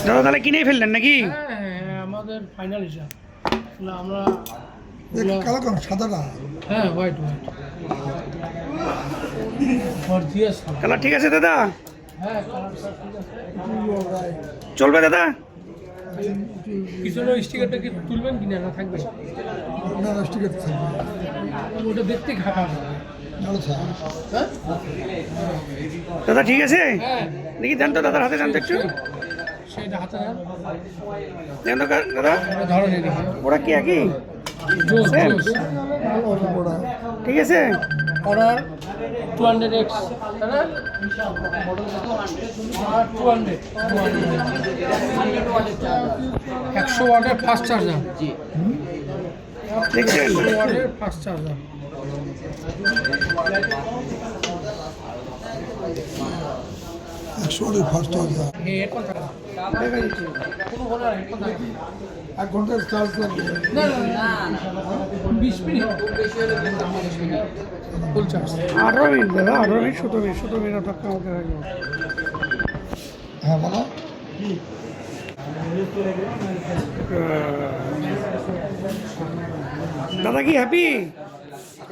দাদা তাহলে কিনেই ফেললেন নাকি? হ্যাঁ, আমাদের ফাইনাল হিসাব আমরা কালো কালো সাদাটা। হ্যাঁ, হোয়াইট গর্জিয়াস কালার ঠিক আছে দাদা? হ্যাঁ, চলবে দাদা? পিছনে স্টিকারটা কি তুলবেন কিনা না থাকবে? না টিকিট থাকবে। ওটা দেখতে খারাপ। আচ্ছা হ্যাঁ, দাদা ঠিক আছে? হ্যাঁ, দেখি দেন তো দাদার হাতে, দেন তো একটু সেটা হাতে নেন। দেন তো দাদা। ওটা ধরেন এদিকে। ওরা কি একই? জোস Same? জোস। ঠিক আছে? অর্ডার 200x, তাই না? 200 100 ওয়াটের ফাস্ট চার্জার। দেখছেন? 100 ওয়াটের ফাস্ট চার্জার। 100 ফার্স্ট হাজার। এই এরকম থাকা কোনো বলে আর এরকম থাকা 1 ঘন্টার চার্জ লাগবে। না না না 20 মিনিট ফুল চার্জ। 18 মিনিট দাদা, 18 মিনিট 17 মিনিট অপেক্ষা করতে হবে। হ্যাঁ বলো। দাদা কি happy?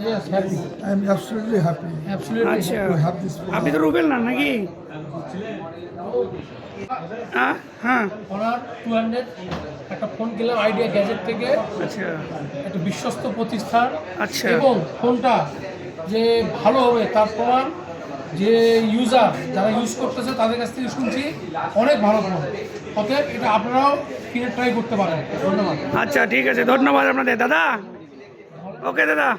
Yes, happy. I am absolutely happy Absolutely. আচ্ছা, to have this product. আপনি তো রুবেল না নাকি? হ্যাঁ অনার 200 একটা ফোন কিনলাম আইডিয়া গ্যাজেট থেকে, আচ্ছা একটা বিশ্বস্ত প্রতিষ্ঠান। আচ্ছা। এবং ফোনটা যে ভালো হবে তার প্রমাণ যে ইউজার যারা ইউজ করতেছে তাদের কাছ থেকে শুনছি অনেক ভালো ফোন। অতএব এটা আপনারাও কিনে ট্রাই করতে পারেন। ধন্যবাদ। আচ্ছা ঠিক আছে, ধন্যবাদ আপনাদের দাদা। ওকে দাদা।